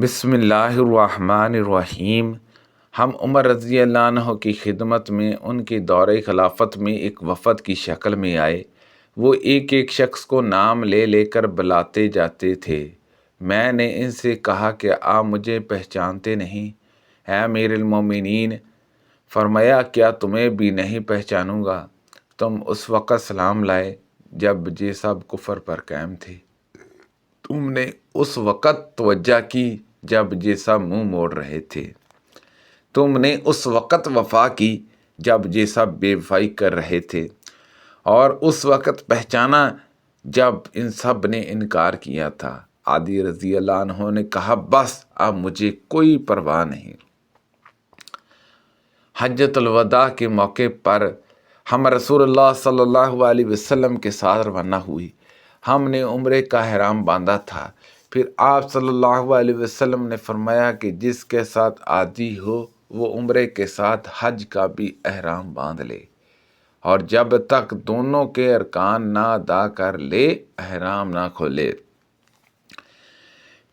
بسم اللہ الرحمن الرحیم۔ ہم عمر رضی اللہ عنہ کی خدمت میں ان کے دور خلافت میں ایک وفد کی شکل میں آئے۔ وہ ایک ایک شخص کو نام لے لے کر بلاتے جاتے تھے۔ میں نے ان سے کہا کہ آپ مجھے پہچانتے نہیں؟ اے امیر المومنین، فرمایا کیا تمہیں بھی نہیں پہچانوں گا؟ تم اس وقت سلام لائے جب یہ سب کفر پر قائم تھے۔ تم نے اس وقت توجہ کی جب یہ سب منہ موڑ رہے تھے۔ تم نے اس وقت وفا کی جب یہ سب بے وفائی کر رہے تھے، اور اس وقت پہچانا جب ان سب نے انکار کیا تھا۔ عادی رضی اللہ عنہ نے کہا بس اب مجھے کوئی پرواہ نہیں۔ حجۃ الوداع کے موقع پر ہم رسول اللہ صلی اللہ علیہ وسلم کے ساتھ روانہ ہوئی۔ ہم نے عمرے کا احرام باندھا تھا۔ پھر آپ صلی اللہ علیہ وسلم نے فرمایا کہ جس کے ساتھ عادی ہو وہ عمرے کے ساتھ حج کا بھی احرام باندھ لے، اور جب تک دونوں کے ارکان نہ ادا کر لے احرام نہ کھولے۔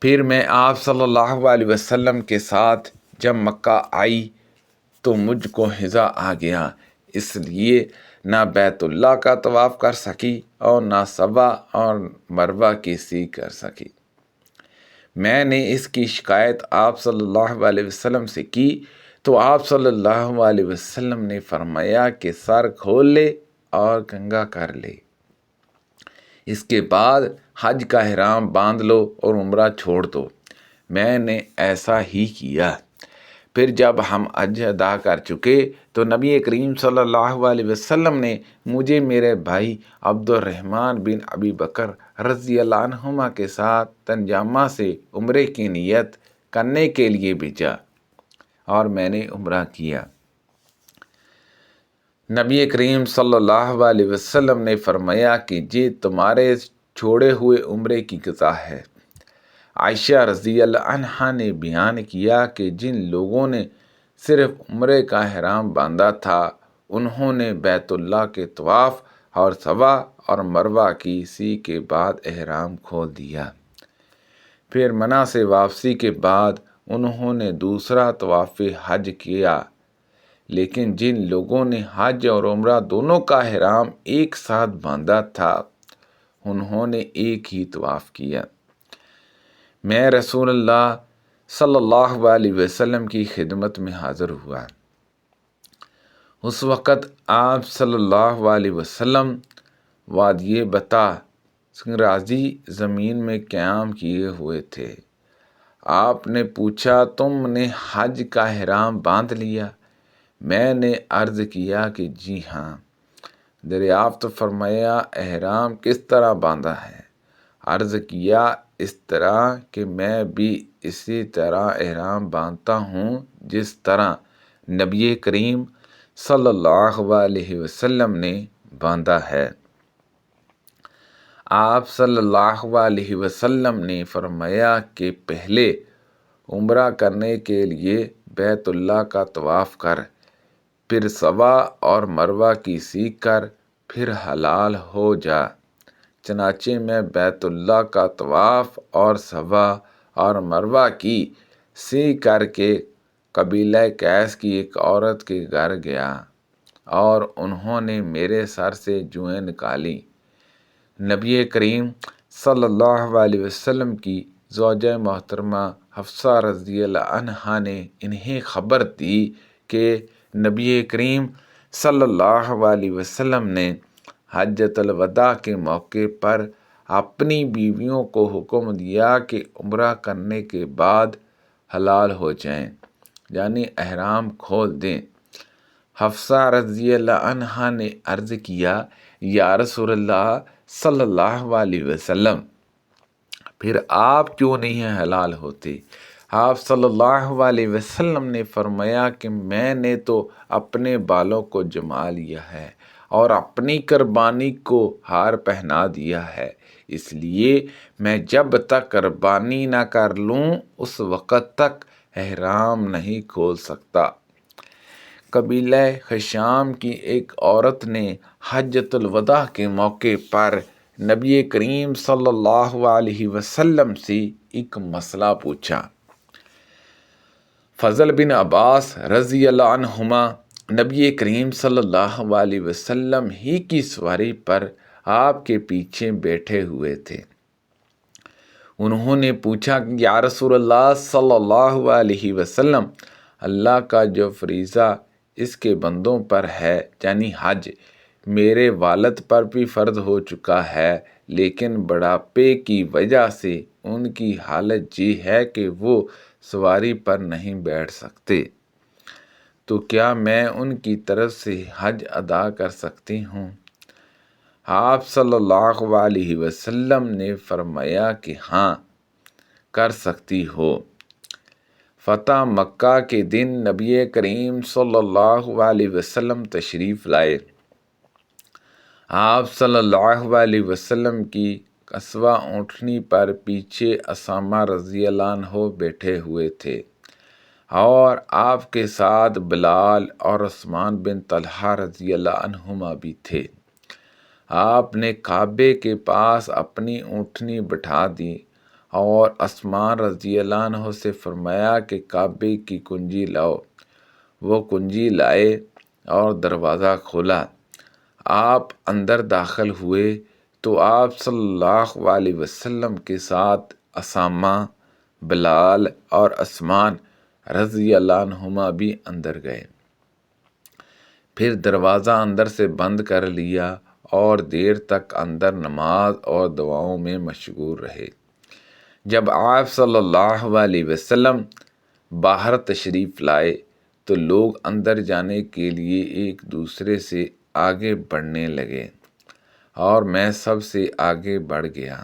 پھر میں آپ صلی اللہ علیہ وسلم کے ساتھ جب مکہ آئی تو مجھ کو ہضا آ گیا، اس لیے نہ بیت اللہ کا طواف کر سکی اور نہ صفا اور مروہ کی سی کر سکی۔ میں نے اس کی شکایت آپ صلی اللہ علیہ وسلم سے کی تو آپ صلی اللہ علیہ وسلم نے فرمایا کہ سر کھول لے اور کنگھا کر لے، اس کے بعد حج کا احرام باندھ لو اور عمرہ چھوڑ دو۔ میں نے ایسا ہی کیا۔ پھر جب ہم حج ادا کر چکے تو نبی کریم صلی اللہ علیہ وسلم نے مجھے میرے بھائی عبد الرحمن بن ابی بکر رضی اللہ عنہما کے ساتھ تنجامہ سے عمرے کی نیت کرنے کے لیے بھیجا، اور میں نے عمرہ کیا۔ نبی کریم صلی اللہ علیہ وسلم نے فرمایا کہ یہ تمہارے چھوڑے ہوئے عمرے کی قضا ہے۔ عائشہ رضی اللہ عنہا نے بیان کیا کہ جن لوگوں نے صرف عمرے کا احرام باندھا تھا انہوں نے بیت اللہ کے طواف اور صفا اور مروہ کی سی کے بعد احرام کھول دیا۔ پھر منی سے واپسی کے بعد انہوں نے دوسرا طواف حج کیا۔ لیکن جن لوگوں نے حج اور عمرہ دونوں کا احرام ایک ساتھ باندھا تھا انہوں نے ایک ہی طواف کیا۔ میں رسول اللہ صلی اللہ علیہ وسلم کی خدمت میں حاضر ہوا۔ اس وقت آپ صلی اللہ علیہ وسلم وادی بطا سنگرازی زمین میں قیام کیے ہوئے تھے۔ آپ نے پوچھا تم نے حج کا احرام باندھ لیا؟ میں نے عرض کیا کہ جی ہاں۔ دریافت فرمایا احرام کس طرح باندھا ہے؟ عرض کیا اس طرح کہ میں بھی اسی طرح احرام باندھتا ہوں جس طرح نبی کریم صلی اللہ علیہ وسلم نے باندھا ہے۔ آپ صلی اللہ علیہ وسلم نے فرمایا کہ پہلے عمرہ کرنے کے لیے بیت اللہ کا طواف کر، پھر صفا اور مروہ کی سیکھ کر، پھر حلال ہو جا۔ چنانچہ میں بیت اللہ کا طواف اور صفا اور مروہ کی سی کر کے قبیلہ قیس کی ایک عورت کے گھر گیا، اور انہوں نے میرے سر سے جوئیں نکالی۔ نبی کریم صلی اللہ علیہ وسلم کی زوجہ محترمہ حفصہ رضی اللہ عنہا نے انہیں خبر دی کہ نبی کریم صلی اللہ علیہ وسلم نے حجۃ الوداع کے موقع پر اپنی بیویوں کو حکم دیا کہ عمرہ کرنے کے بعد حلال ہو جائیں، یعنی احرام کھول دیں۔ حفصہ رضی اللہ عنہا نے عرض کیا یا رسول اللہ صلی اللہ علیہ وسلم، پھر آپ کیوں نہیں حلال ہوتے؟ آپ صلی اللہ علیہ وسلم نے فرمایا کہ میں نے تو اپنے بالوں کو جما لیا ہے اور اپنی قربانی کو ہار پہنا دیا ہے، اس لیے میں جب تک قربانی نہ کر لوں اس وقت تک احرام نہیں کھول سکتا۔ قبیلہ خشام کی ایک عورت نے حجۃ الوداع کے موقع پر نبی کریم صلی اللہ علیہ وسلم سے ایک مسئلہ پوچھا۔ فضل بن عباس رضی اللہ عنہما نبی کریم صلی اللہ علیہ وسلم ہی کی سواری پر آپ کے پیچھے بیٹھے ہوئے تھے۔ انہوں نے پوچھا کہ یا رسول اللہ صلی اللہ علیہ وسلم، اللہ کا جو فریضہ اس کے بندوں پر ہے یعنی حج، میرے والد پر بھی فرض ہو چکا ہے، لیکن بڑھاپے کی وجہ سے ان کی حالت یہ ہے کہ وہ سواری پر نہیں بیٹھ سکتے، تو کیا میں ان کی طرف سے حج ادا کر سکتی ہوں؟ آپ صلی اللہ علیہ وسلم نے فرمایا کہ ہاں کر سکتی ہو۔ فتح مکہ کے دن نبی کریم صلی اللہ علیہ وسلم تشریف لائے۔ آپ صلی اللہ علیہ وسلم کی قصوہ اونٹنی پر پیچھے اسامہ رضی اللہ عنہ بیٹھے ہوئے تھے، اور آپ کے ساتھ بلال اور عثمان بن طلحہ رضی اللہ عنہما بھی تھے۔ آپ نے کعبے کے پاس اپنی اونٹنی بٹھا دی اور عثمان رضی اللہ عنہ سے فرمایا کہ کعبے کی کنجی لاؤ۔ وہ کنجی لائے اور دروازہ کھولا۔ آپ اندر داخل ہوئے تو آپ صلی اللہ علیہ وسلم کے ساتھ اسامہ، بلال اور عثمان رضی اللہ عنہما بھی اندر گئے۔ پھر دروازہ اندر سے بند کر لیا اور دیر تک اندر نماز اور دعاؤں میں مشغول رہے۔ جب آپ صلی اللہ علیہ وسلم باہر تشریف لائے تو لوگ اندر جانے کے لیے ایک دوسرے سے آگے بڑھنے لگے اور میں سب سے آگے بڑھ گیا۔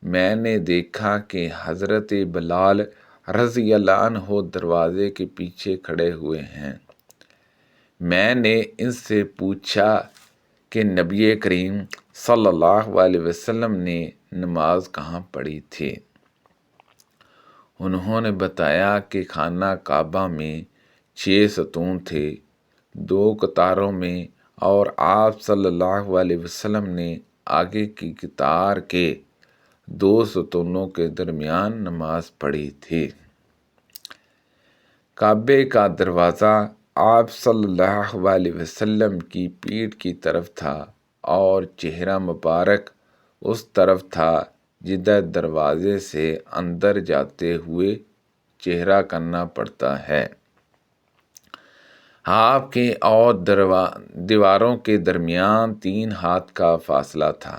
میں نے دیکھا کہ حضرت بلال رضی اللہ عنہ دروازے کے پیچھے کھڑے ہوئے ہیں۔ میں نے ان سے پوچھا کہ نبی کریم صلی اللہ علیہ وسلم نے نماز کہاں پڑھی تھی؟ انہوں نے بتایا کہ خانہ کعبہ میں 6 ستون تھے، 2 قطاروں میں، اور آپ صلی اللہ علیہ وسلم نے آگے کی قطار کے 2 ستونوں کے درمیان نماز پڑھی تھی۔ کعبے کا دروازہ آپ صلی اللہ علیہ وسلم کی پیٹھ کی طرف تھا اور چہرہ مبارک اس طرف تھا جدھر دروازے سے اندر جاتے ہوئے چہرہ کرنا پڑتا ہے۔ آپ کے اور دیواروں کے درمیان 3 ہاتھ کا فاصلہ تھا۔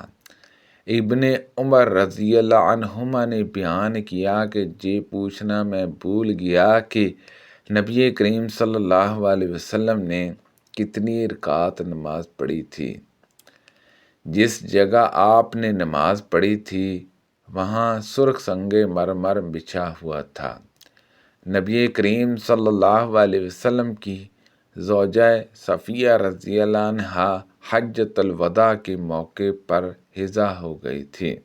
ابن عمر رضی اللہ عنہما نے بیان کیا کہ یہ پوچھنا میں بھول گیا کہ نبی کریم صلی اللہ علیہ وسلم نے کتنی رکعت نماز پڑھی تھی۔ جس جگہ آپ نے نماز پڑھی تھی وہاں سرخ سنگ مرمر بچھا ہوا تھا۔ نبی کریم صلی اللہ علیہ وسلم کی زوجہ صفیہ رضی اللہ عنہا حجۃ الوداع کے موقع پر حضا ہو گئی تھی۔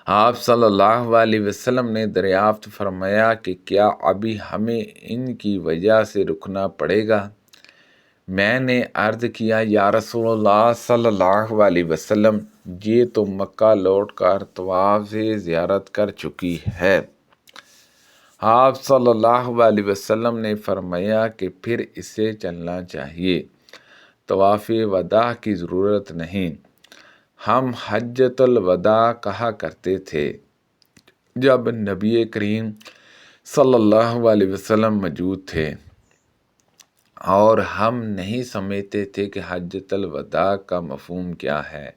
آپ صلی اللہ علیہ وسلم نے دریافت فرمایا کہ کیا ابھی ہمیں ان کی وجہ سے رکنا پڑے گا؟ میں نے عرض کیا یا رسول اللہ صلی اللہ علیہ وسلم، یہ تو مکہ لوٹ کر طواف سے زیارت کر چکی ہے۔ آپ صلی اللہ علیہ وسلم نے فرمایا کہ پھر اسے چلنا چاہیے، طواف وداع کی ضرورت نہیں۔ ہم حجۃ الوداع کہا کرتے تھے جب نبی کریم صلی اللہ علیہ وسلم موجود تھے، اور ہم نہیں سمجھتے تھے کہ حجۃ الوداع کا مفہوم کیا ہے۔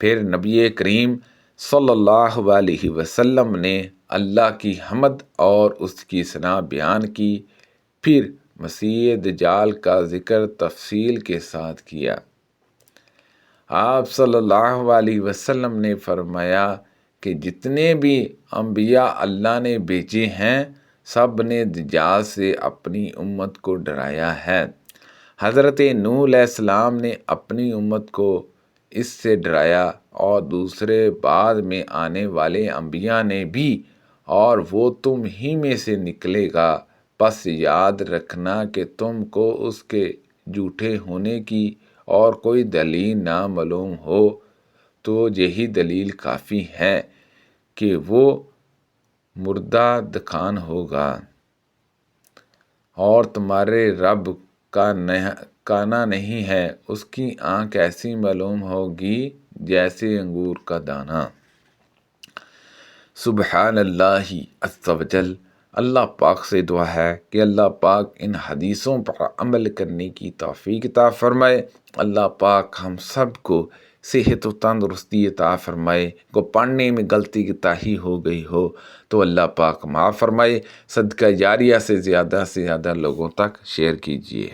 پھر نبی کریم صلی اللہ علیہ وسلم نے اللہ کی حمد اور اس کی ثنا بیان کی، پھر مسیح دجال کا ذکر تفصیل کے ساتھ کیا۔ آپ صلی اللہ علیہ وسلم نے فرمایا کہ جتنے بھی انبیاء اللہ نے بھیجے ہیں سب نے دجال سے اپنی امت کو ڈرایا ہے۔ حضرت نوح علیہ السلام نے اپنی امت کو اس سے ڈرایا، اور دوسرے بعد میں آنے والے انبیاء نے بھی، اور وہ تم ہی میں سے نکلے گا، پس یاد رکھنا کہ تم کو اس کے جھوٹے ہونے کی اور کوئی دلیل نہ معلوم ہو تو یہی دلیل کافی ہے کہ وہ مردہ دکان ہوگا، اور تمہارے رب کا کانا نہیں ہے، اس کی آنکھ ایسی معلوم ہوگی جیسے انگور کا دانہ۔ سبحان اللہ عز و جل۔ اللہ پاک سے دعا ہے کہ اللہ پاک ان حدیثوں پر عمل کرنے کی توفیق عطا فرمائے۔ اللہ پاک ہم سب کو صحت و تندرستی عطا فرمائے۔ کو پڑھنے میں غلطی کوتاہی ہو گئی ہو تو اللہ پاک معاف فرمائے۔ صدقہ جاریہ سے زیادہ لوگوں تک شیئر کیجیے۔